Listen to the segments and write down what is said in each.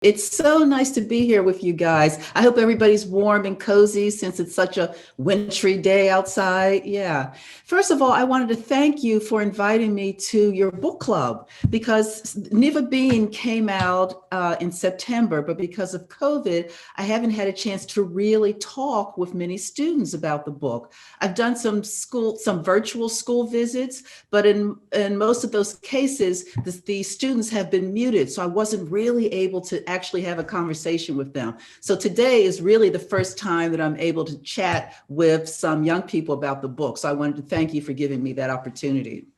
It's so nice to be here with you guys. I hope everybody's warm and cozy since it's such a wintry day outside. Yeah. First of all, I wanted to thank you for inviting me to your book club because Neva Bean came out in September, but because of COVID, I haven't had a chance to really talk with many students about the book. I've done some virtual school visits, but in most of those cases, the students have been muted. So I wasn't really able to actually have a conversation with them. So today is really the first time that I'm able to chat with some young people about the book. So I wanted to thank you for giving me that opportunity.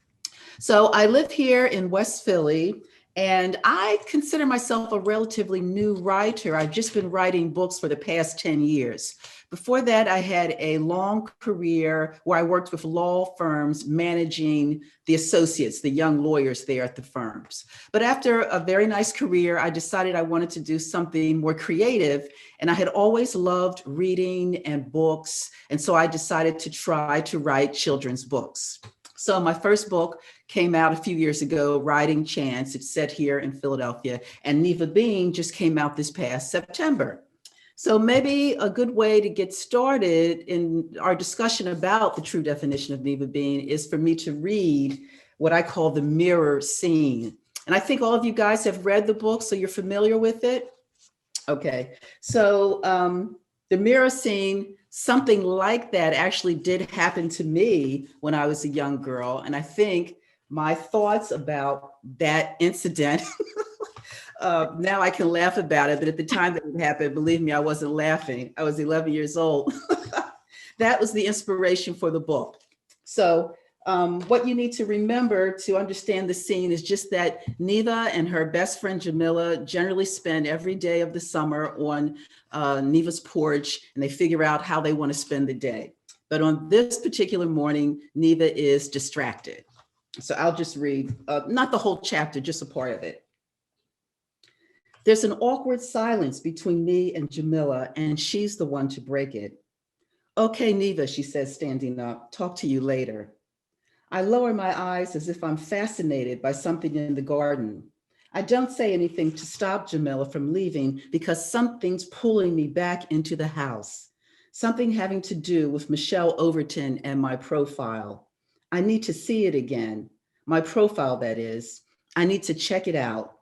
So I live here in West Philly, and I consider myself a relatively new writer. I've just been writing books for the past 10 years. Before that, I had a long career where I worked with law firms managing the associates, the young lawyers there at the firms. But after a very nice career, I decided I wanted to do something more creative. And I had always loved reading and books. And so I decided to try to write children's books. So my first book came out a few years ago, Riding Chance. It's set here in Philadelphia. And Neva Bean just came out this past September. So maybe a good way to get started in our discussion about the true definition of Neva Bean is for me to read what I call the mirror scene. And I think all of you guys have read the book, so you're familiar with it. Okay, so the mirror scene, something like that actually did happen to me when I was a young girl. And I think my thoughts about that incident now I can laugh about it, but at the time that it happened, believe me, I wasn't laughing. I was 11 years old. That was the inspiration for the book. So what you need to remember to understand the scene is just that Neva and her best friend Jamila generally spend every day of the summer on Neva's porch, and they figure out how they want to spend the day. But on this particular morning, Neva is distracted. So I'll just read, not the whole chapter, just a part of it. There's an awkward silence between me and Jamila, and she's the one to break it. Okay, Neva, she says, standing up, talk to you later. I lower my eyes as if I'm fascinated by something in the garden. I don't say anything to stop Jamila from leaving because something's pulling me back into the house. Something having to do with Michelle Overton and my profile. I need to see it again. My profile, that is. I need to check it out.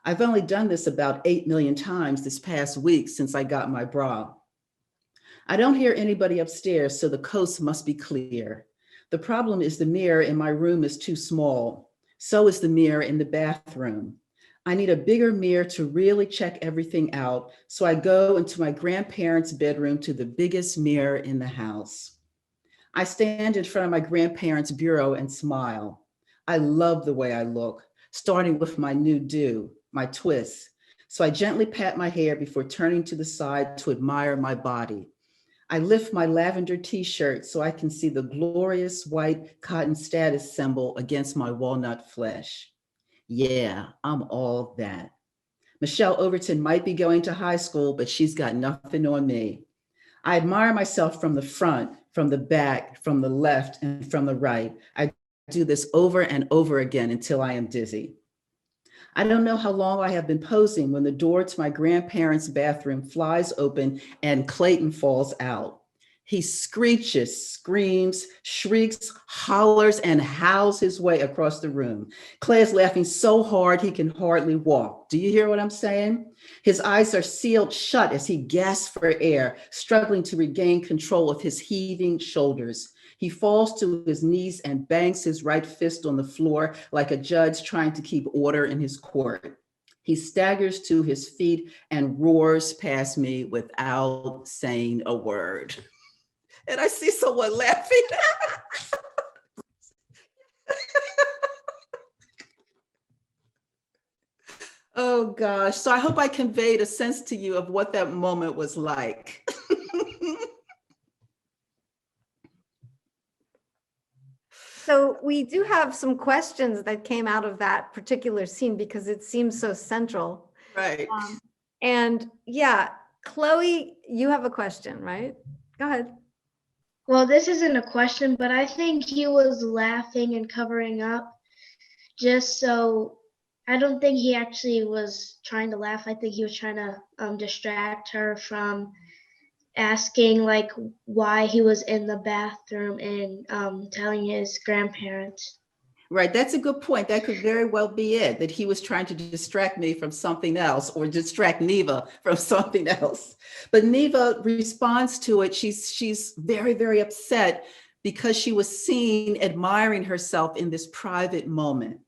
I've only done this about 8 million times this past week since I got my bra. I don't hear anybody upstairs, so the coast must be clear. The problem is the mirror in my room is too small. So is the mirror in the bathroom. I need a bigger mirror to really check everything out, so I go into my grandparents' bedroom to the biggest mirror in the house. I stand in front of my grandparents' bureau and smile. I love the way I look, starting with my new do, my twist. So I gently pat my hair before turning to the side to admire my body. I lift my lavender t-shirt so I can see the glorious white cotton status symbol against my walnut flesh. Yeah, I'm all that. Michelle Overton might be going to high school, but she's got nothing on me. I admire myself from the front, from the back, from the left, and from the right. I do this over and over again until I am dizzy. I don't know how long I have been posing when the door to my grandparents' bathroom flies open and Clayton falls out. He screeches, screams, shrieks, hollers, and howls his way across the room. Clay is laughing so hard he can hardly walk. Do you hear what I'm saying? His eyes are sealed shut as he gasps for air, struggling to regain control of his heaving shoulders. He falls to his knees and bangs his right fist on the floor like a judge trying to keep order in his court. He staggers to his feet and roars past me without saying a word. And I see someone laughing. Oh gosh. So I hope I conveyed a sense to you of what that moment was like. So we do have some questions that came out of that particular scene because it seems so central. Right. And yeah, Chloe, you have a question, right? Go ahead. Well, this isn't a question, but I think he was laughing and covering up just so I don't think he actually was trying to laugh. I think he was trying to distract her from asking like why he was in the bathroom and telling his grandparents. Right, that's a good point. That could very well be it, that he was trying to distract me from something else or distract Neva from something else. But Neva responds to it. She's very, very upset because she was seen admiring herself in this private moment.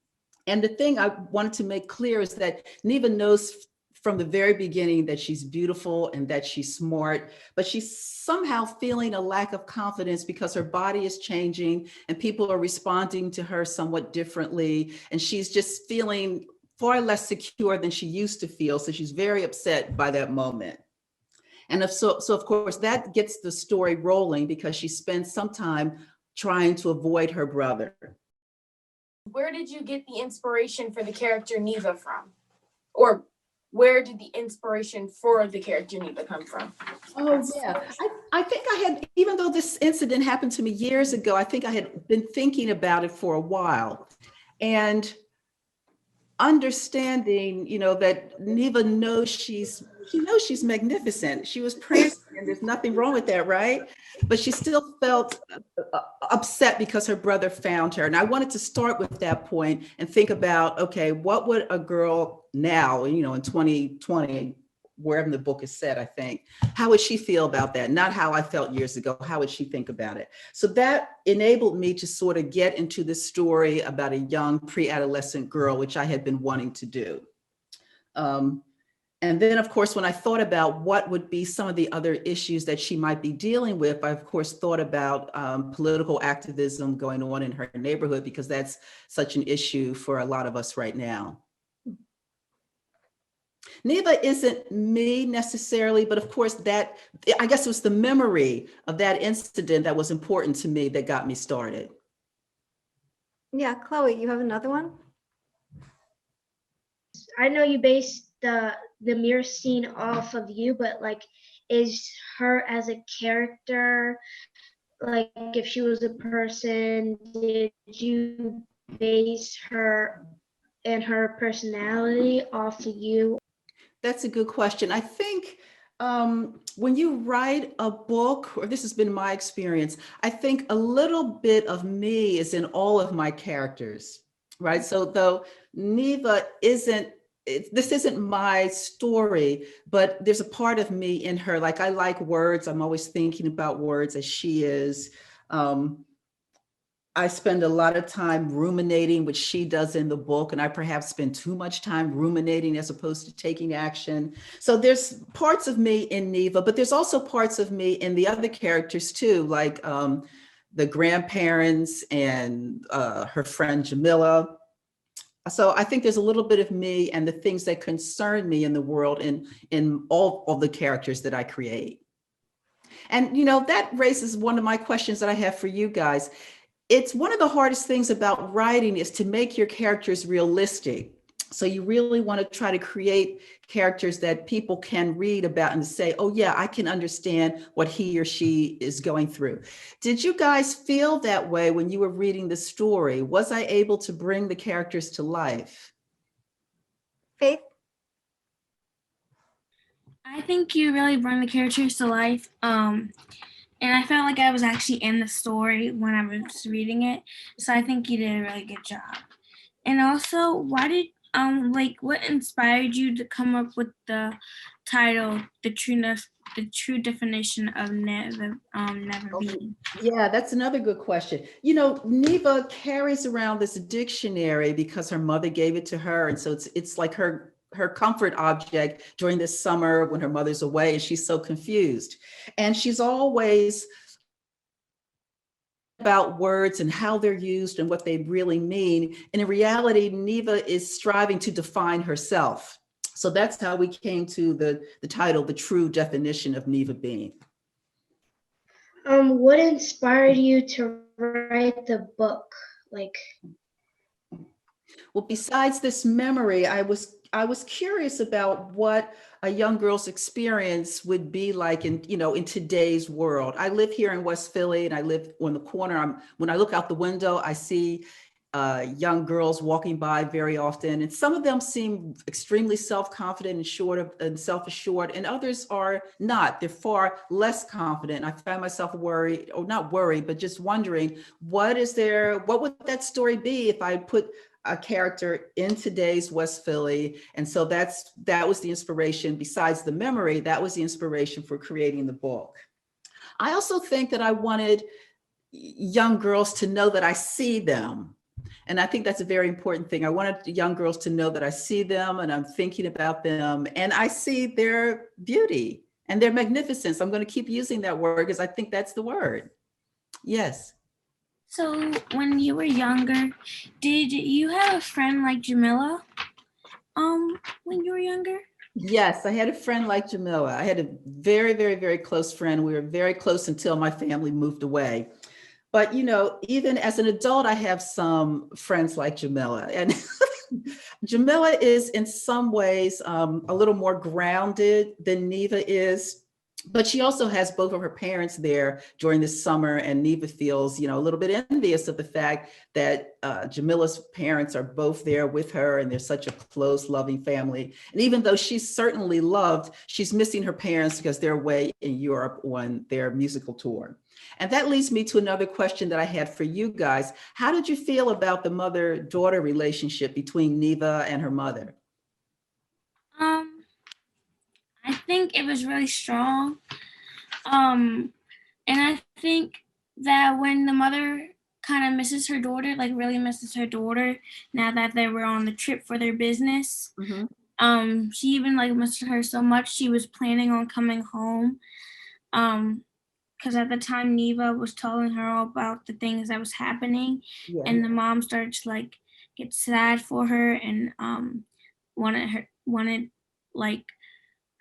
And the thing I wanted to make clear is that Neva knows from the very beginning that she's beautiful and that she's smart, but she's somehow feeling a lack of confidence because her body is changing and people are responding to her somewhat differently. And she's just feeling far less secure than she used to feel. So she's very upset by that moment. And so of course, that gets the story rolling because she spends some time trying to avoid her brother. Where did you get the inspiration for the character Neva from? Or where did the inspiration for the character Neva come from? Oh, yeah. I think I had, even though this incident happened to me years ago, I think I had been thinking about it for a while. And understanding, that Neva knows she knows she's magnificent. She was prancing, and there's nothing wrong with that, right? But she still felt upset because her brother found her. And I wanted to start with that point and think about, okay, what would a girl now, in 2020, wherever the book is set, I think, how would she feel about that? Not how I felt years ago. How would she think about it? So that enabled me to sort of get into this story about a young pre-adolescent girl, which I had been wanting to do. And then, of course, when I thought about what would be some of the other issues that she might be dealing with, I, of course, thought about political activism going on in her neighborhood, because that's such an issue for a lot of us right now. Neva isn't me necessarily, but of course I guess it was the memory of that incident that was important to me that got me started. Yeah, Chloe, you have another one? I know you based the mirror scene off of you, but like, is her as a character, like if she was a person, did you base her and her personality off of you? That's a good question. I think when you write a book, or this has been my experience, I think a little bit of me is in all of my characters, right? So though Neva this isn't my story, but there's a part of me in her. Like, I like words. I'm always thinking about words, as she is. I spend a lot of time ruminating, which she does in the book, and I perhaps spend too much time ruminating as opposed to taking action. So there's parts of me in Neva, but there's also parts of me in the other characters too, like the grandparents and her friend Jamila. So I think there's a little bit of me and the things that concern me in the world in all of the characters that I create. And that raises one of my questions that I have for you guys. It's one of the hardest things about writing is to make your characters realistic. So you really want to try to create characters that people can read about and say, oh yeah, I can understand what he or she is going through. Did you guys feel that way when you were reading the story? Was I able to bring the characters to life? Faith? I think you really bring the characters to life. And I felt like I was actually in the story when I was reading it. So I think you did a really good job. And also, why did what inspired you to come up with the title, the true definition of never being? Yeah, that's another good question. Neva carries around this dictionary because her mother gave it to her. And so it's like her comfort object during this summer when her mother's away and she's so confused. And she's always about words and how they're used and what they really mean. And in reality, Neva is striving to define herself. So that's how we came to the title, The True Definition of Neva Being. What inspired you to write the book? Well, besides this memory, I was curious about what a young girl's experience would be like in today's world. I live here in West Philly and I live on the corner. When I look out the window, I see young girls walking by very often, and some of them seem extremely self-confident and self-assured, and others are not. They're far less confident. I find myself worried, or not worried, but just wondering, what would that story be if I put a character in today's West Philly? And so that was the inspiration. Besides the memory, that was the inspiration for creating the book. I also think that I wanted young girls to know that I see them. And I think that's a very important thing. I wanted young girls to know that I see them and I'm thinking about them and I see their beauty and their magnificence. I'm going to keep using that word because I think that's the word. Yes. So when you were younger, did you have a friend like Jamila when you were younger? Yes, I had a friend like Jamila. I had a very, very, very close friend. We were very close until my family moved away. But, you know, even as an adult, I have some friends like Jamila. And Jamila is in some ways a little more grounded than Neva is. But she also has both of her parents there during the summer, and Neva feels, you know, a little bit envious of the fact that Jamila's parents are both there with her, and they're such a close, loving family. And even though she's certainly loved, she's missing her parents because they're away in Europe on their musical tour. And that leads me to another question that I had for you guys. How did you feel about the mother-daughter relationship between Neva and her mother? I think it was really strong. And I think that when the mother kind of misses her daughter, like really misses her daughter, now that they were on the trip for their business, she even like missed her so much she was planning on coming home. Because at the time Neva was telling her all about the things that was happening, and the mom started to like get sad for her and wanted like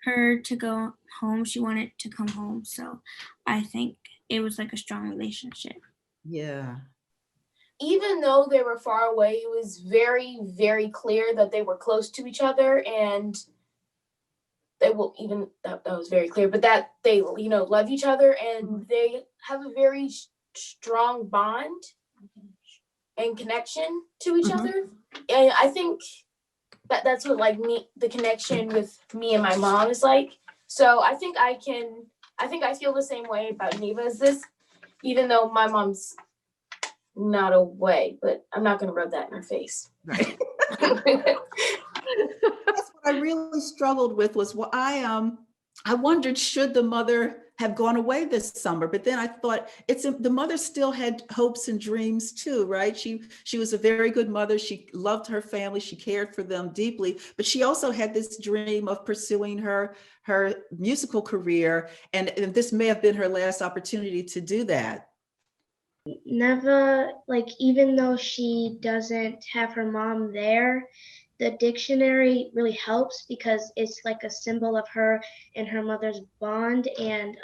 her to go home. She wanted to come home. So I think it was like a strong relationship. Yeah. Even though they were far away, it was very, very clear that they were close to each other, and they will even that was very clear, but that they, you know, love each other and they have a very strong bond and connection to each other. And I think that's what like the connection with me and my mom is like. So I think I feel the same way about Neva as this, even though my mom's not away, but I'm not gonna rub that in her face. Right. That's what I really struggled with was I wondered, should the mother have gone away this summer? But then I thought the mother still had hopes and dreams too, right? She was a very good mother. She loved her family. She cared for them deeply, but she also had this dream of pursuing her musical career. And this may have been her last opportunity to do that. Neva, like, even though she doesn't have her mom there, the dictionary really helps because it's like a symbol of her and her mother's bond. And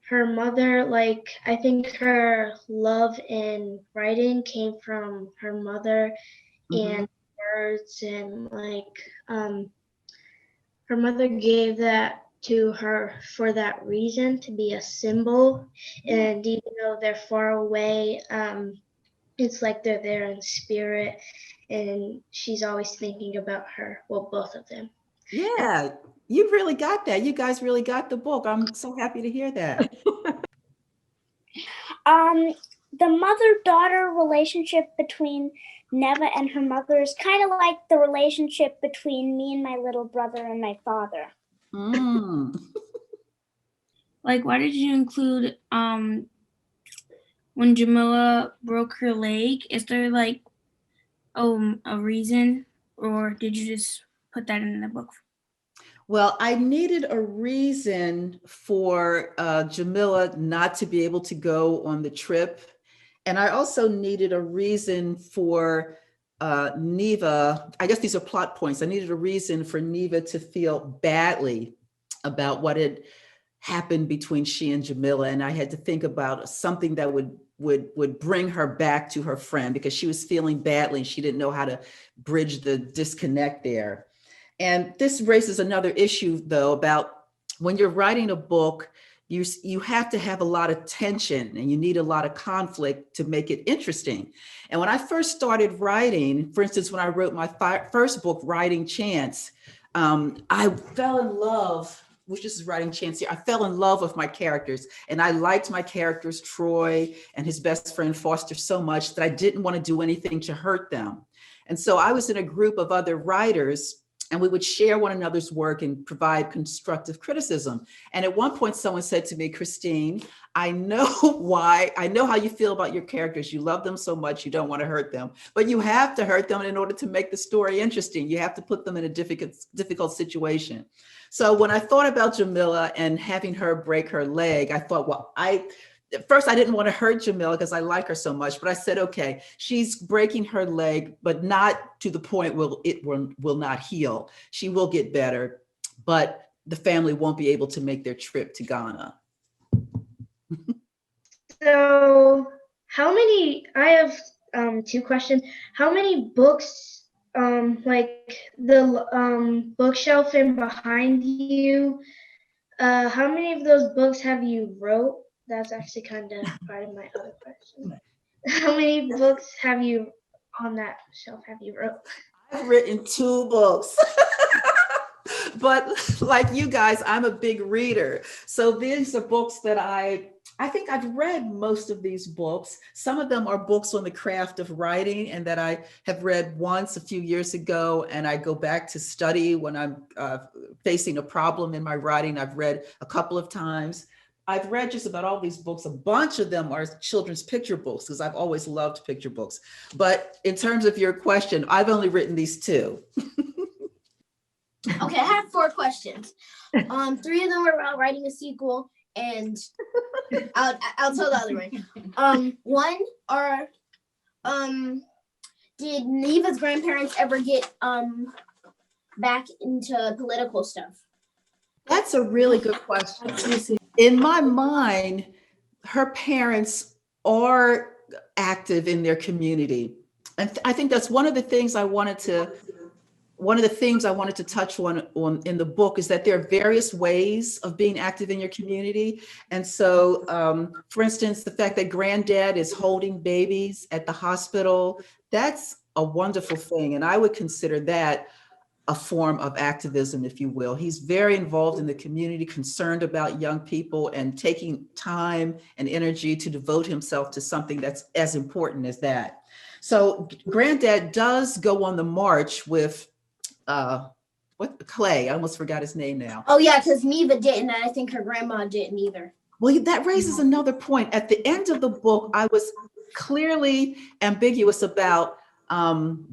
her mother, like, I think her love in writing came from her mother and words, and like her mother gave that to her for that reason, to be a symbol. And even though they're far away, it's like they're there in spirit, and she's always thinking about her. Well, both of them. Yeah, you really got that. You guys really got the book. I'm so happy to hear that. The mother-daughter relationship between Neva and her mother is kind of like the relationship between me and my little brother and my father. Like, why did you include when Jamila broke her leg? Is there like a reason, or did you just put that in the book? Well, I needed a reason for Jamila not to be able to go on the trip. And I also needed a reason for Neva. I guess these are plot points. I needed a reason for Neva to feel badly about what had happened between she and Jamila. And I had to think about something that would bring her back to her friend, because she was feeling badly and she didn't know how to bridge the disconnect there. And this raises another issue, though, about when you're writing a book, you have to have a lot of tension and you need a lot of conflict to make it interesting. And when I first started writing, for instance, when I wrote my first book, Writing Chance, I fell in love, which is Writing Chance here. I fell in love with my characters, and I liked my characters, Troy and his best friend Foster, so much that I didn't want to do anything to hurt them. And so I was in a group of other writers, and we would share one another's work and provide constructive criticism. And at one point, someone said to me, Christine, I know how you feel about your characters. You love them so much, you don't want to hurt them, but you have to hurt them in order to make the story interesting. You have to put them in a difficult situation. So when I thought about Jamila and having her break her leg, I thought, well, at first I didn't want to hurt Jamila because I like her so much, but I said, okay, she's breaking her leg, but not to the point where it will not heal. She will get better, but the family won't be able to make their trip to Ghana. So I have two questions. How many books, like the bookshelf in behind you, how many of those books have you wrote? That's actually kind of part of my other question. How many books have you on that shelf have you wrote? I've written 2 books. But like you guys, I'm a big reader. So these are books that I think I've read most of these books. Some of them are books on the craft of writing and that I have read once a few years ago, and I go back to study when I'm facing a problem in my writing. I've read a couple of times. I've read just about all these books. A bunch of them are children's picture books because I've always loved picture books. But in terms of your question, I've only written these 2. Okay, I have 4 questions. 3 of them are about writing a sequel, and I'll tell the other one. One are did Neva's grandparents ever get back into political stuff? That's a really good question. In my mind, her parents are active in their community. And I think that's one of the things I wanted to touch on in the book is that there are various ways of being active in your community. And so, for instance, the fact that granddad is holding babies at the hospital, that's a wonderful thing. And I would consider that a form of activism, if you will. He's very involved in the community, concerned about young people and taking time and energy to devote himself to something that's as important as that. So granddad does go on the march with Clay. I almost forgot his name now. Oh yeah, because Neva didn't, and I think her grandma didn't either. Well, that raises another point. At the end of the book, I was clearly ambiguous about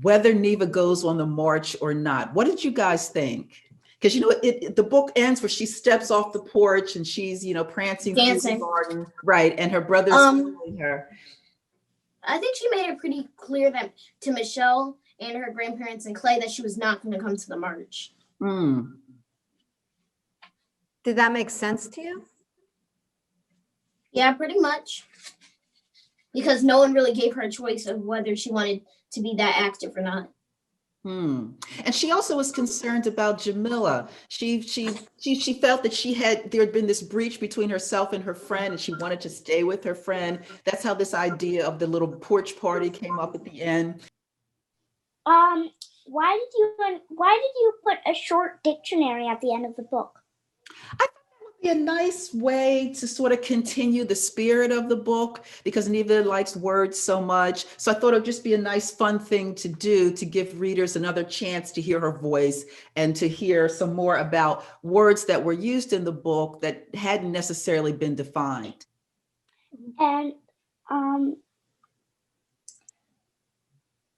whether Neva goes on the march or not. What did you guys think? Because the book ends where she steps off the porch and she's prancing through the garden, right? And her brother's following her. I think she made it pretty clear that to Michelle and her grandparents and Clay that she was not going to come to the march. Did that make sense to you? Yeah, pretty much. Because no one really gave her a choice of whether she wanted to be that active or not. And she also was concerned about Jamila. She felt that there had been this breach between herself and her friend, and she wanted to stay with her friend. That's how this idea of the little porch party came up at the end. Why did you put a short dictionary at the end of the book? I thought that would be a nice way to sort of continue the spirit of the book because Neva likes words so much. So I thought it would just be a nice, fun thing to do to give readers another chance to hear her voice and to hear some more about words that were used in the book that hadn't necessarily been defined. And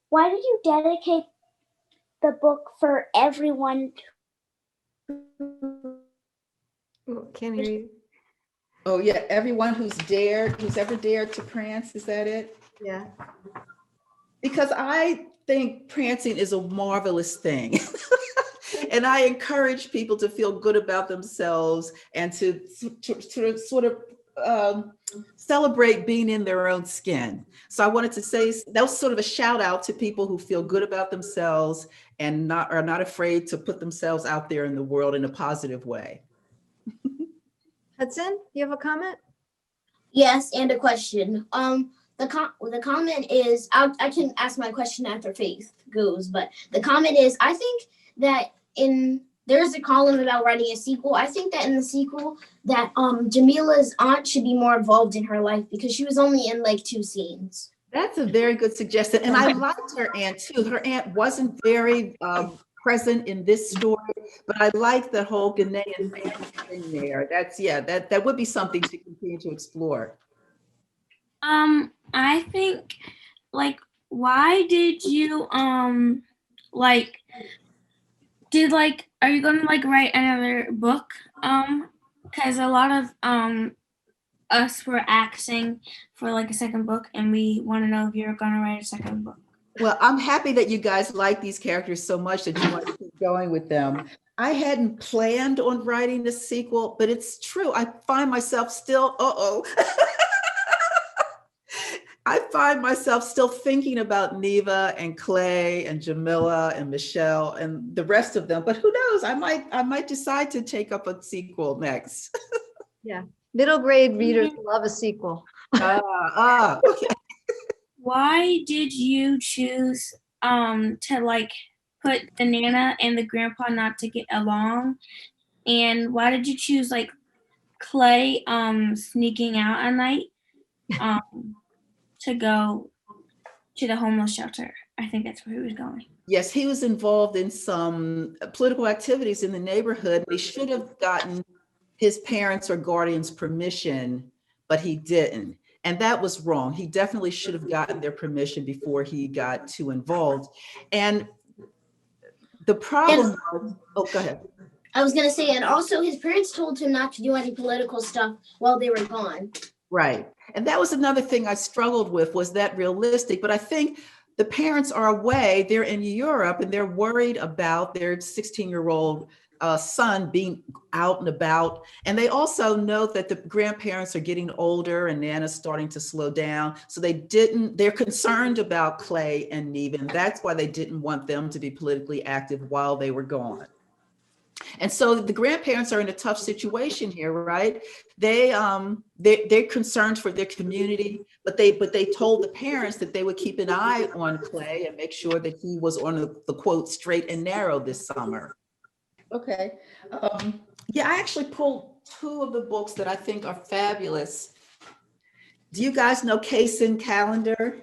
why did you dedicate the book for everyone? Can't hear you. Oh yeah, everyone who's ever dared to prance, is that it? Yeah. Because I think prancing is a marvelous thing. And I encourage people to feel good about themselves and to sort of celebrate being in their own skin. So I wanted to say that was sort of a shout out to people who feel good about themselves and are not afraid to put themselves out there in the world in a positive way. Hudson, you have a comment? Yes, and a question. The comment is, I can ask my question after Faith goes, but the comment is, I think that there's a column about writing a sequel. I think that in the sequel that Jamila's aunt should be more involved in her life because she was only in like 2 scenes. That's a very good suggestion. And I liked her aunt too. Her aunt wasn't very present in this story, but I like the whole Ghanaian thing there. That would be something to continue to explore. I think, like, why did you like are you gonna like write another book? Because a lot of us were asking for like a second book, and we want to know if you're gonna write a second book. Well, I'm happy that you guys like these characters so much that you want to keep going with them. I hadn't planned on writing the sequel, but it's true. I find myself still, I find myself still thinking about Neva and Clay and Jamila and Michelle and the rest of them. But who knows? I might decide to take up a sequel next. Yeah. Middle grade readers love a sequel. Okay. Why did you choose to like put the Nana and the grandpa not to get along? And why did you choose like Clay sneaking out at night to go to the homeless shelter? I think that's where he was going. Yes, he was involved in some political activities in the neighborhood. He should have gotten his parents' or guardians' permission, but he didn't. And that was wrong. He definitely should have gotten their permission before he got too involved. And the problem was, go ahead. I was gonna say, and also his parents told him not to do any political stuff while they were gone. Right. And that was another thing I struggled with, was that realistic? But I think the parents are away, they're in Europe, and they're worried about their 16-year-old son being out and about. And they also note that the grandparents are getting older and Nana's starting to slow down. So they're concerned about Clay and Neva, and that's why they didn't want them to be politically active while they were gone. And so the grandparents are in a tough situation here, right? They're concerned for their community, but they told the parents that they would keep an eye on Clay and make sure that he was on the quote straight and narrow this summer. Okay. Yeah, I actually pulled 2 of the books that I think are fabulous. Do you guys know Kaysen Callender?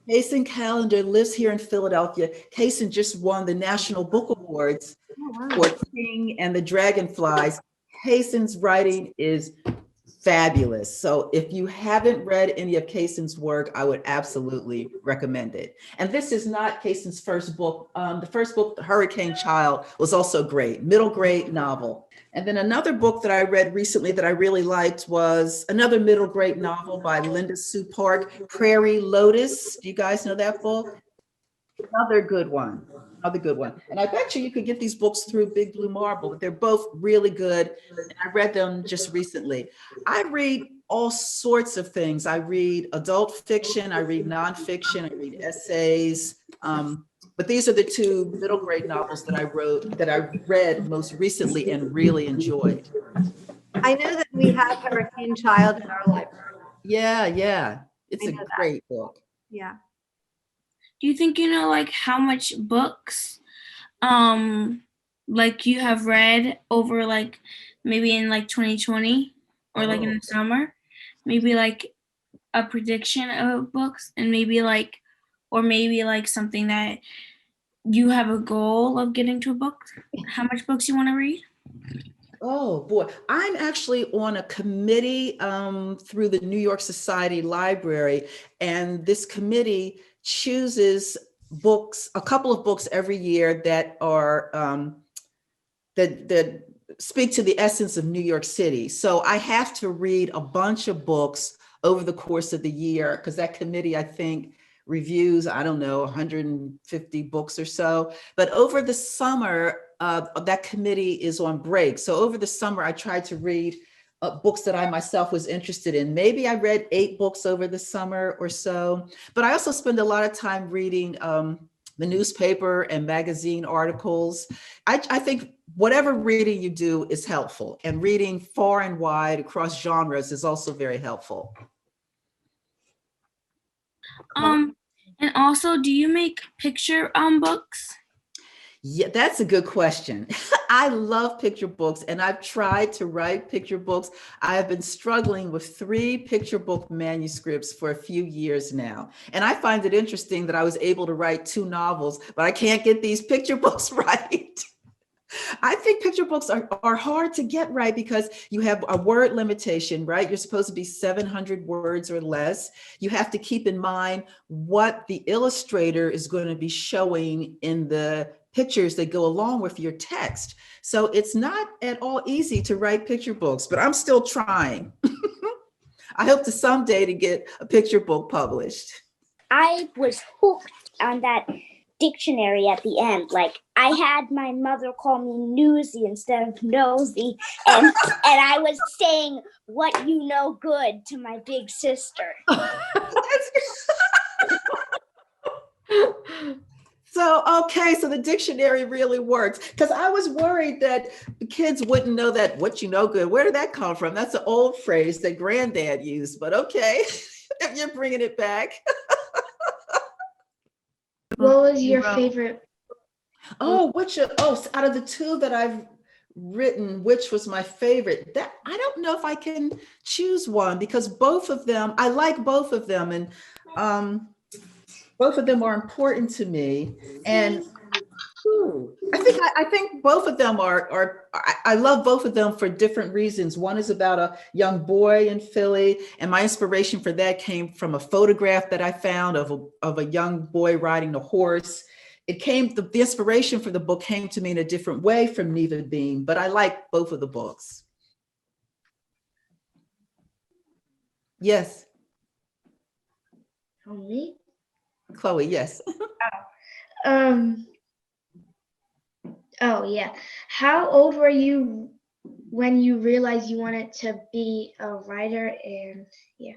Kaysen Callender lives here in Philadelphia. Kaysen just won the National Book Awards for King and the Dragonflies. Kaysen's writing is fabulous. So if you haven't read any of Kaysen's work, I would absolutely recommend it. And this is not Kaysen's first book. The first book, The Hurricane Child, was also great, middle grade novel. And then another book that I read recently that I really liked was another middle grade novel by Linda Sue Park, Prairie Lotus. Do you guys know that book? Another good one. And I bet you could get these books through Big Blue Marble, but they're both really good. And I read them just recently. I read all sorts of things. I read adult fiction, I read nonfiction, I read essays. But these are the 2 middle grade novels that I read most recently and really enjoyed. I know that we have Hurricane Child in our library. Yeah. It's a great book. Yeah. Do you think you know like how much books like you have read over like maybe in like 2020 or like in the summer? Maybe like a prediction of books, and maybe like something that you have a goal of getting to a book, how much books you want to read? Oh boy, I'm actually on a committee through the New York Society Library, and this committee chooses books, a couple of books every year that are that speak to the essence of New York City. So I have to read a bunch of books over the course of the year, because that committee, I think, reviews, I don't know, 150 books or so. But over the summer, that committee is on break. So over the summer, I tried to read books that I myself was interested in. Maybe I read 8 books over the summer or so. But I also spend a lot of time reading the newspaper and magazine articles. I think whatever reading you do is helpful, and reading far and wide across genres is also very helpful. And also, do you make picture books? Yeah, that's a good question. I love picture books, and I've tried to write picture books. I have been struggling with 3 picture book manuscripts for a few years now. And I find it interesting that I was able to write 2 novels, but I can't get these picture books right. I think picture books are hard to get right because you have a word limitation, right? You're supposed to be 700 words or less. You have to keep in mind what the illustrator is going to be showing in the pictures that go along with your text. So it's not at all easy to write picture books, but I'm still trying. I hope to someday to get a picture book published. I was hooked on that dictionary at the end. Like, I had my mother call me newsy instead of nosy, and I was saying what you know good to my big sister. So the dictionary really works, because I was worried that the kids wouldn't know that what you know good. Where did that come from? That's an old phrase that granddad used, but okay, if you're bringing it back. What was your favorite? Out of the 2 that I've written, which was my favorite? That I don't know if I can choose one, because both of them, I like both of them, and both of them are important to me. And I think both of them I love both of them for different reasons. One is about a young boy in Philly, and my inspiration for that came from a photograph that I found of a young boy riding a horse. The inspiration for the book came to me in a different way from Neva Beam, but I like both of the books. Yes. Oh, me? Chloe, yes. Oh yeah. How old were you when you realized you wanted to be a writer? And yeah.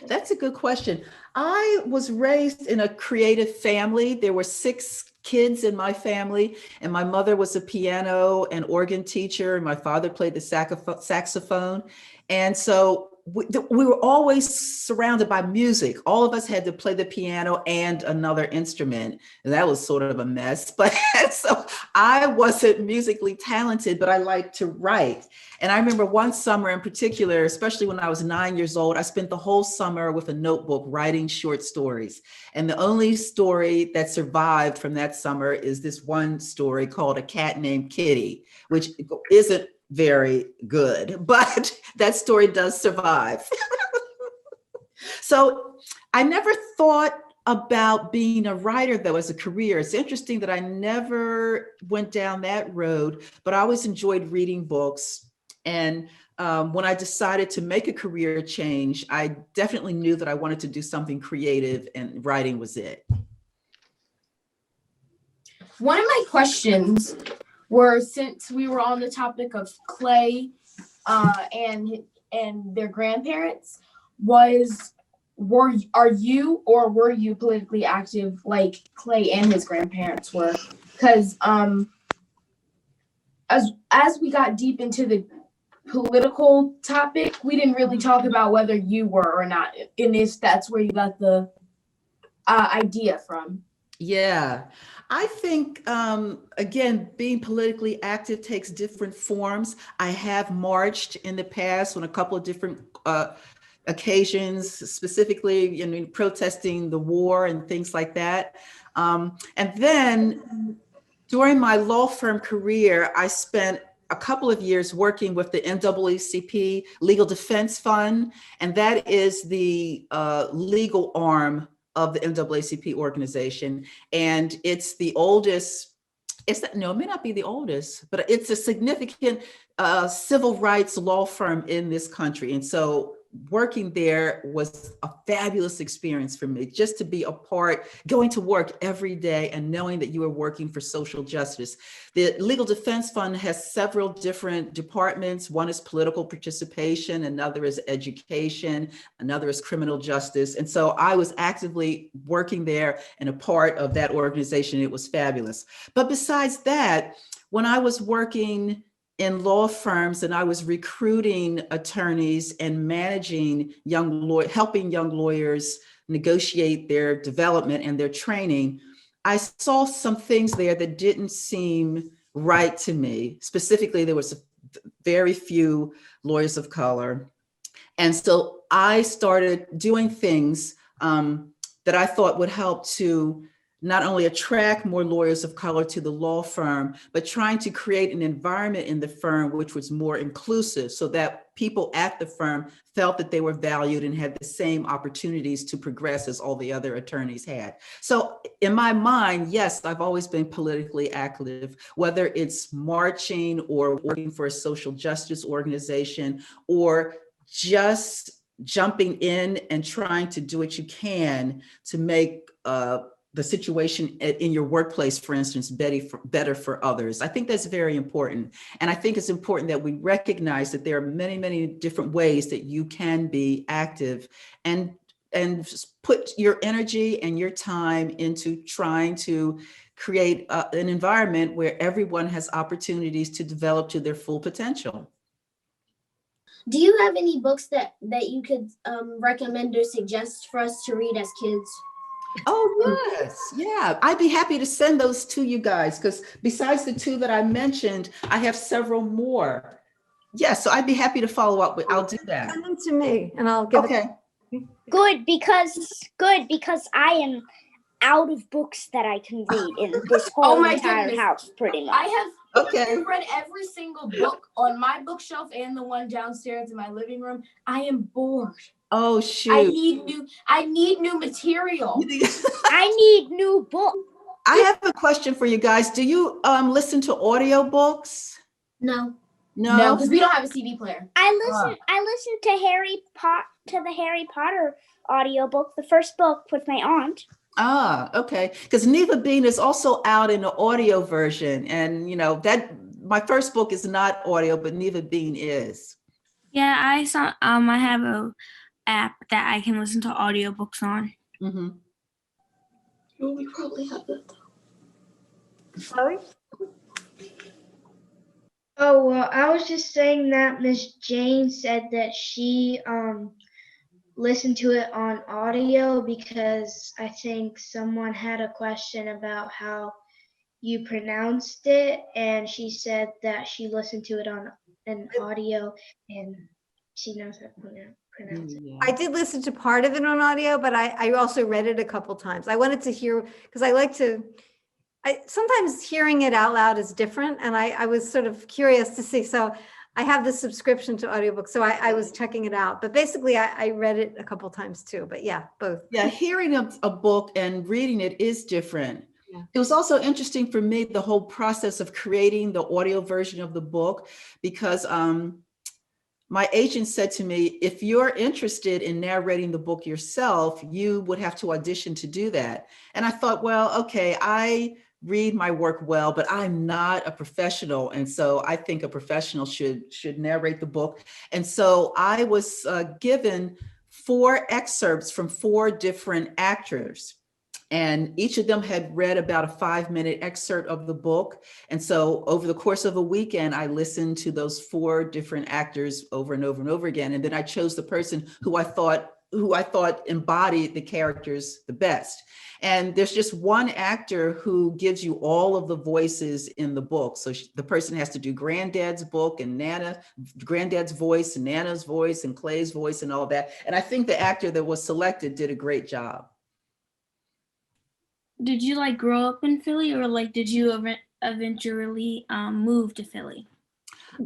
That's a good question. I was raised in a creative family. There were 6 kids in my family, and my mother was a piano and organ teacher, and my father played the saxophone. And so we were always surrounded by music. All of us had to play the piano and another instrument. And that was sort of a mess. But so I wasn't musically talented, but I liked to write. And I remember one summer in particular, especially when I was 9 years old, I spent the whole summer with a notebook writing short stories. And the only story that survived from that summer is this one story called A Cat Named Kitty, which isn't very good, but that story does survive. So I never thought about being a writer, though, as a career. It's interesting that I never went down that road, but I always enjoyed reading books. And when I decided to make a career change, I definitely knew that I wanted to do something creative, and writing was it. One of my questions were, since we were on the topic of Clay and their grandparents, were you politically active like Clay and his grandparents were? Because as we got deep into the political topic, we didn't really talk about whether you were or not, and if that's where you got the idea from. Yeah, I think, again, being politically active takes different forms. I have marched in the past on a couple of different occasions, specifically protesting the war and things like that. And then during my law firm career, I spent a couple of years working with the NAACP Legal Defense Fund, and that is the legal arm of the NAACP organization. And it's the oldest, it may not be the oldest, but it's a significant civil rights law firm in this country. And so working there was a fabulous experience for me, just to be a part, going to work every day and knowing that you are working for social justice. The Legal Defense Fund has several different departments. One is political participation, another is education, another is criminal justice. And so I was actively working there and a part of that organization. It was fabulous. But besides that, when I was working in law firms and I was recruiting attorneys and managing helping young lawyers negotiate their development and their training, I saw some things there that didn't seem right to me. Specifically, there was very few lawyers of color. And so I started doing things that I thought would help to not only attract more lawyers of color to the law firm, but trying to create an environment in the firm which was more inclusive so that people at the firm felt that they were valued and had the same opportunities to progress as all the other attorneys had. So in my mind, yes, I've always been politically active, whether it's marching or working for a social justice organization or just jumping in and trying to do what you can to make the situation in your workplace, for instance, better for others. I think that's very important. And I think it's important that we recognize that there are many, many different ways that you can be active and put your energy and your time into trying to create an environment where everyone has opportunities to develop to their full potential. Do you have any books that you could recommend or suggest for us to read as kids? Oh, yes. Yeah, I'd be happy to send those to you guys because besides the two that I mentioned, I have several more. Yes, so I'd be happy to follow up with, I'll do that. Send them to me and I'll give Okay. Good, because I am out of books that I can read in this whole my entire goodness. house, pretty much. I have Okay. read every single book on my bookshelf and the one downstairs in my living room. I am bored. Oh, shoot. I need new material. I need new books. I have a question for you guys. Do you listen to audiobooks? No. No, because we don't have a CD player. I listened to the Harry Potter audiobook, the first book with my aunt. Okay. Because Neva Bean is also out in the audio version. And that my first book is not audio, but Neva Bean is. Yeah, I saw. I have a app that I can listen to audiobooks on. Mm-hmm. Well, we probably have that though. Chloe? Oh, well, I was just saying that Miss Jane said that she listened to it on audio because I think someone had a question about how you pronounced it, and she said that she listened to it on an audio and she knows how to pronounce it. Yeah. I did listen to part of it on audio, but I also read it a couple times. I wanted to hear, because I sometimes hearing it out loud is different. And I was sort of curious to see. So I have the subscription to audiobooks. So I was checking it out. But basically, I read it a couple times too. But yeah, both. Yeah, hearing a book and reading it is different. Yeah. It was also interesting for me, the whole process of creating the audio version of the book, because my agent said to me, if you're interested in narrating the book yourself, you would have to audition to do that. And I thought, well, okay, I read my work well, but I'm not a professional. And so I think a professional should narrate the book. And so I was given 4 excerpts from 4 different actors. And each of them had read about a 5-minute excerpt of the book. And so over the course of a weekend, I listened to those 4 different actors over and over and over again. And then I chose the person who I thought embodied the characters the best. And there's just one actor who gives you all of the voices in the book. So the person has to do Granddad's book and Granddad's voice and Nana's voice and Clay's voice and all that. And I think the actor that was selected did a great job. Did you grow up in Philly, or did you eventually move to Philly?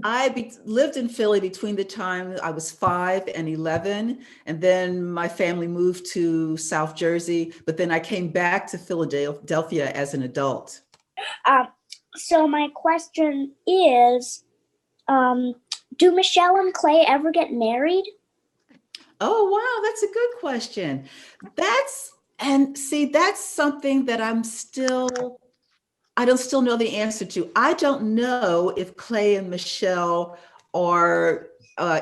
I lived in Philly between the time I was 5 and 11, and then my family moved to South Jersey, but then I came back to Philadelphia as an adult. So my question is, do Michelle and Clay ever get married? Oh, wow, that's a good question. That's something that I don't still know the answer to. I don't know if Clay and Michelle are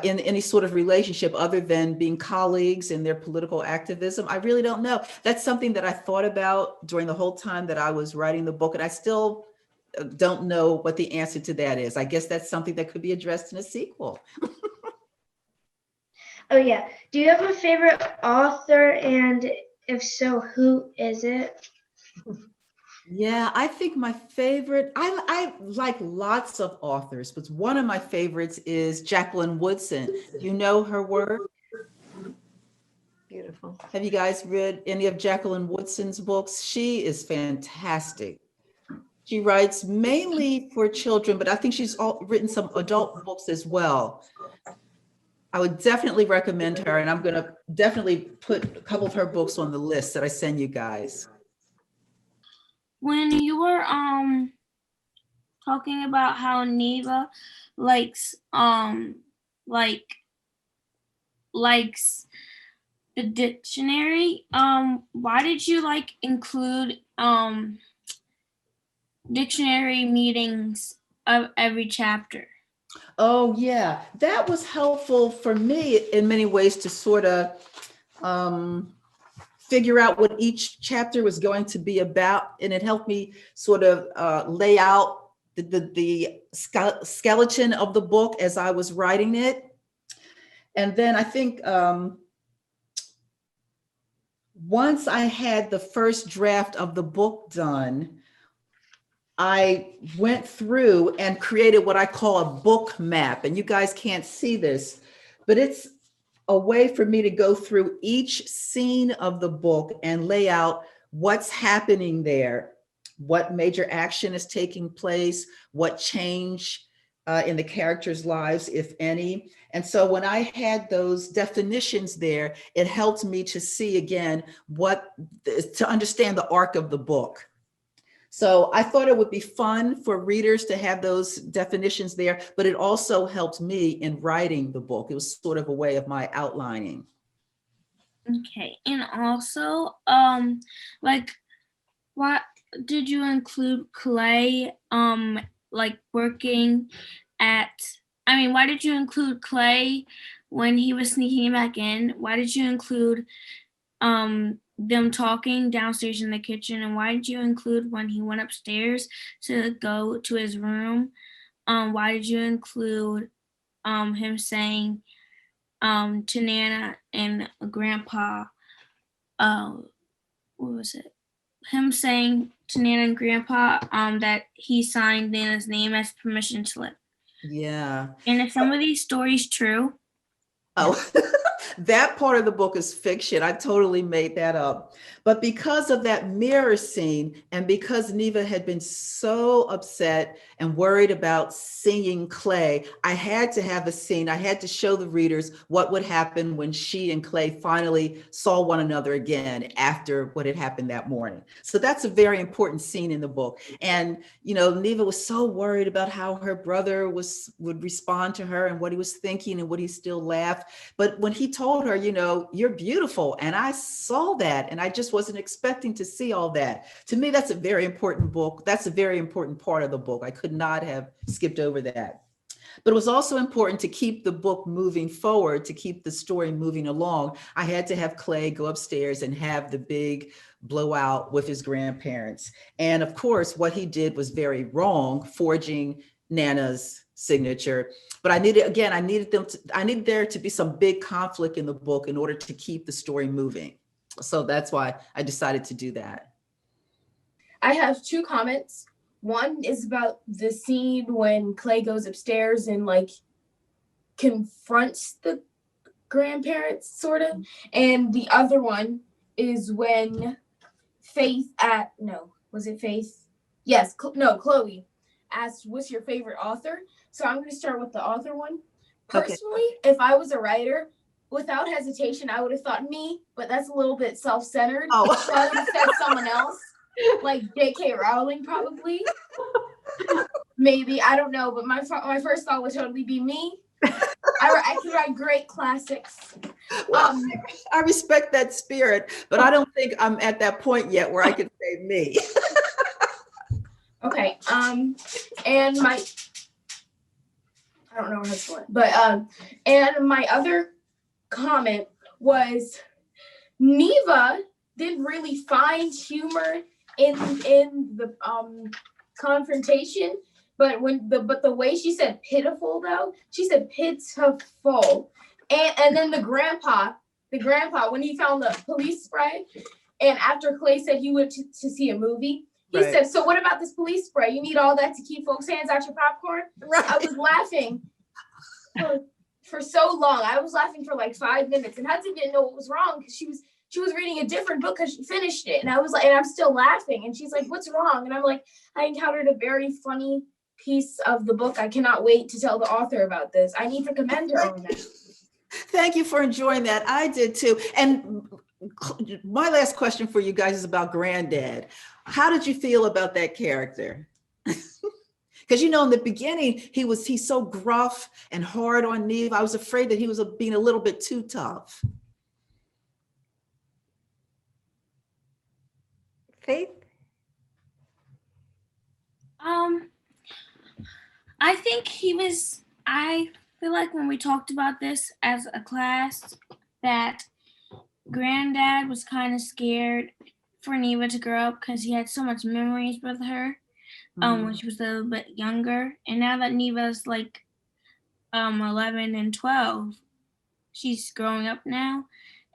in any sort of relationship other than being colleagues in their political activism. I really don't know. That's something that I thought about during the whole time that I was writing the book, and I still don't know what the answer to that is. I guess that's something that could be addressed in a sequel. Oh yeah. Do you have a favorite author, and if so, who is it? Yeah, I think my favorite, I like lots of authors, but one of my favorites is Jacqueline Woodson. Do you know her work? Beautiful. Have you guys read any of Jacqueline Woodson's books? She is fantastic. She writes mainly for children, but I think she's written some adult books as well. I would definitely recommend her, and I'm going to definitely put a couple of her books on the list that I send you guys. When you were talking about how Neva likes likes the dictionary, why did you include dictionary meetings of every chapter? Oh, yeah, that was helpful for me in many ways to sort of figure out what each chapter was going to be about. And it helped me sort of lay out the skeleton of the book as I was writing it. And then I think once I had the first draft of the book done, I went through and created what I call a book map. And you guys can't see this, but it's a way for me to go through each scene of the book and lay out what's happening there, what major action is taking place, what change in the characters' lives, if any. And so when I had those definitions there, it helped me to see again to understand the arc of the book. So I thought it would be fun for readers to have those definitions there, but it also helped me in writing the book. It was sort of a way of my outlining. Okay, and also, what did you include Clay, working at? I mean, why did you include Clay when he was sneaking back in? Why did you include them talking downstairs in the kitchen, and why did you include when he went upstairs to go to his room? Why did you include him saying to Nana and Grandpa, what was it? Him saying to Nana and Grandpa that he signed Nana's name as permission slip. Yeah. And if some of these stories true? Oh, that part of the book is fiction. I totally made that up. But because of that mirror scene, and because Neva had been so upset and worried about seeing Clay, I had to have a scene. I had to show the readers what would happen when she and Clay finally saw one another again after what had happened that morning. So that's a very important scene in the book. And, Neva was so worried about how her brother would respond to her and what he was thinking and would he still laugh. But when he told her, you're beautiful, and I saw that, and I just wasn't expecting to see all that. To me, that's a very important book. That's a very important part of the book. I could not have skipped over that. But it was also important to keep the book moving forward, to keep the story moving along. I had to have Clay go upstairs and have the big blowout with his grandparents. And of course, what he did was very wrong, forging Nana's signature. But I needed there to be some big conflict in the book in order to keep the story moving. So that's why I decided to do that. I have two comments. One is about the scene when Clay goes upstairs and confronts the grandparents, sort of. And the other one is when Faith Chloe asked, what's your favorite author? So I'm going to start with the author one. Personally, If I was a writer, without hesitation, I would have thought me, but that's a little bit self-centered. Oh. So I would have said someone else, like J.K. Rowling, probably. Maybe, I don't know, but my first thought would totally be me. I can write great classics. Well, I respect that spirit, but I don't think I'm at that point yet where I can say me. Okay. And my, I don't know where that's going, but and my other comment was Neva didn't really find humor in the confrontation, but the way she said pitiful though, she said pitiful, and then the grandpa when he found the police spray, and after Clay said he went to see a movie. He Right. said, "So what about this police spray? You need all that to keep folks' hands out your popcorn?" Right. I was laughing for so long. I was laughing for like 5 minutes, and Hudson didn't know what was wrong because she was reading a different book because she finished it, and I was like, and I'm still laughing, and she's like, "What's wrong?" And I'm like, "I encountered a very funny piece of the book. I cannot wait to tell the author about this. I need to commend her on that." Thank you for enjoying that. I did too. And my last question for you guys is about Granddad. How did you feel about that character? Because in the beginning, he's so gruff and hard on Neve. I was afraid that he was being a little bit too tough. Faith? I think I feel like when we talked about this as a class, that Granddad was kind of scared for Neva to grow up because he had so much memories with her when she was a little bit younger. And now that Neva's like 11 and 12, she's growing up now.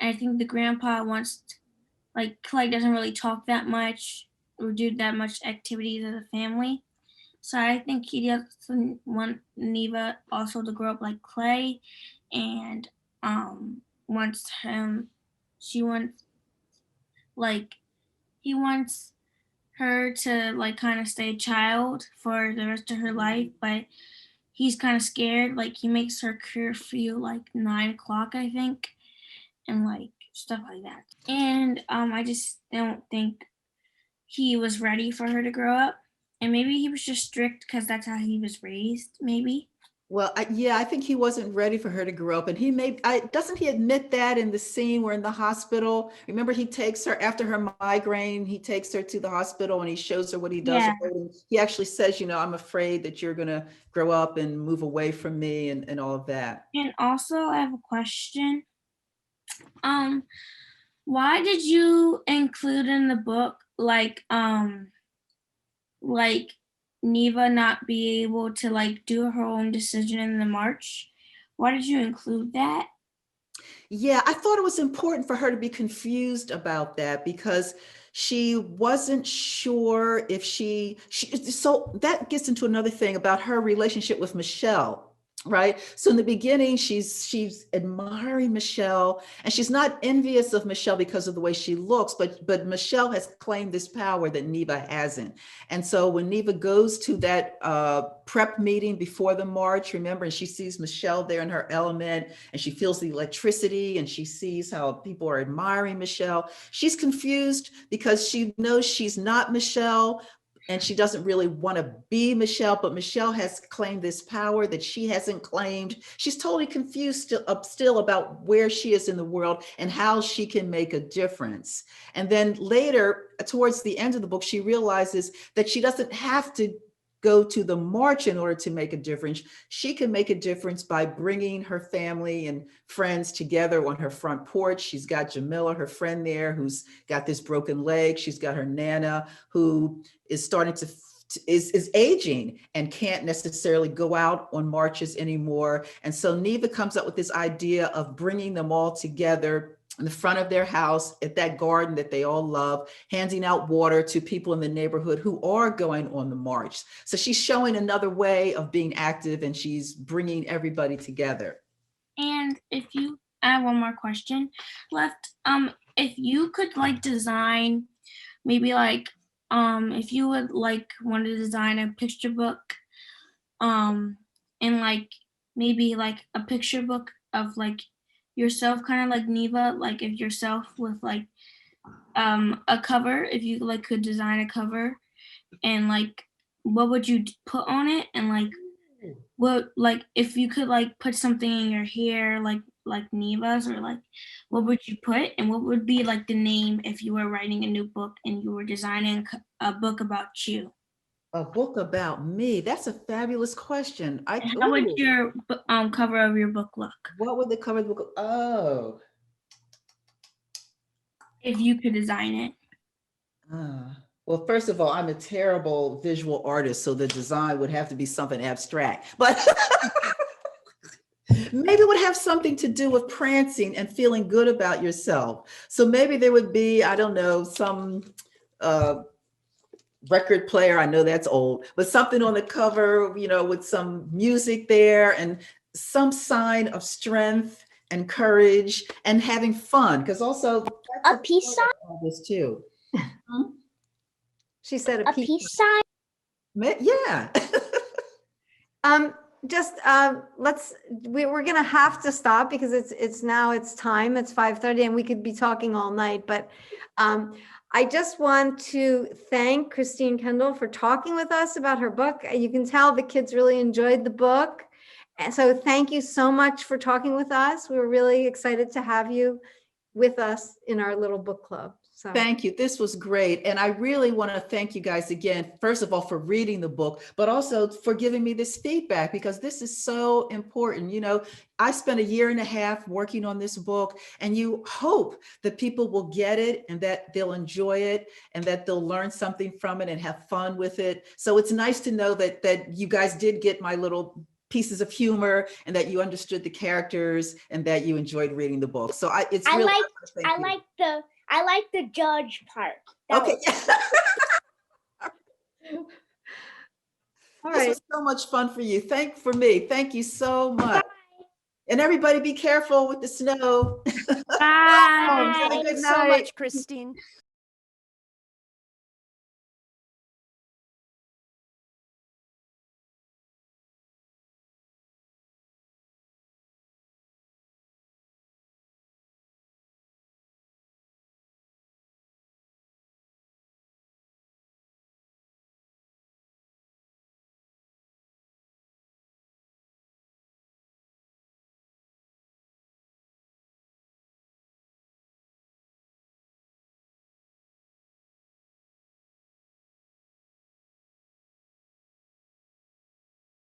And I think the grandpa wants, like, Clay doesn't really talk that much or do that much activities as a family. So I think he doesn't want Neva also to grow up like Clay, and he wants her to like kind of stay a child for the rest of her life, but he's kind of scared. Like he makes her curfew like 9 o'clock, I think, and like stuff like that. And I just don't think he was ready for her to grow up. And maybe he was just strict because that's how he was raised, maybe. Well, I think he wasn't ready for her to grow up. And doesn't he admit that in the scene where in the hospital? Remember, he takes her after her migraine, he takes her to the hospital and he shows her what he does. Yeah. With her. And he actually says, I'm afraid that you're going to grow up and move away from me and all of that. And also, I have a question. Why did you include in the book like Neva not be able to like do her own decision in the march? Why did you include that? Yeah, I thought it was important for her to be confused about that because she wasn't sure if so that gets into another thing about her relationship with Michelle. Right. So in the beginning, she's admiring Michelle and she's not envious of Michelle because of the way she looks, but Michelle has claimed this power that Neva hasn't. And so when Neva goes to that prep meeting before the march, remember, and she sees Michelle there in her element and she feels the electricity and she sees how people are admiring Michelle. She's confused because she knows she's not Michelle. And she doesn't really want to be Michelle, but Michelle has claimed this power that she hasn't claimed. She's totally confused still about where she is in the world and how she can make a difference. And then later, towards the end of the book, she realizes that she doesn't have to go to the march in order to make a difference. She can make a difference by bringing her family and friends together on her front porch. She's got Jamila, her friend there, who's got this broken leg. She's got her Nana, who is starting to is aging and can't necessarily go out on marches anymore. And so Neva comes up with this idea of bringing them all together in the front of their house at that garden that they all love, handing out water to people in the neighborhood who are going on the march. So she's showing another way of being active and she's bringing everybody together. And I have one more question left. If you could like design maybe like if you would like want to design a picture book and like maybe like a picture book of like yourself, kind of like Neva, like if yourself with like a cover, if you like could design a cover, and like what would you put on it, and like what, like, if you could like put something in your hair, like Neva's, or like, what would you put, and what would be like the name if you were writing a new book and you were designing a book about you? A book about me. That's a fabulous question. And how would Ooh, your cover of your book look what would the cover of the book? Oh, if you could design it? well, first of all, I'm a terrible visual artist, so the design would have to be something abstract. But maybe it would have something to do with prancing and feeling good about yourself. So maybe there would be, I don't know, some record player. I know that's old, but something on the cover, you know, with some music there and some sign of strength and courage and having fun. Because also A peace sign? all this too. She said A peace sign? Yeah. Just we're gonna have to stop because it's now it's time. It's 5:30 and we could be talking all night. But I just want to thank Christine Kendall for talking with us about her book. You can tell the kids really enjoyed the book. And so thank you so much for talking with us. We were really excited to have you with us in our little book club. So Thank you. This was great. And I really want to thank you guys again, first of all, for reading the book, but also for giving me this feedback, because this is so important. You know, I spent a year and a half working on this book, and you hope that people will get it and that they'll enjoy it and that they'll learn something from it and have fun with it. So it's nice to know that you guys did get my little pieces of humor and that you understood the characters and that you enjoyed reading the book. So it's I really, I like the judge part. okay. all This right. was so much fun for you. Thank you so much. And everybody be careful with the snow. Bye. Have a good Thanks so night. much, Christine.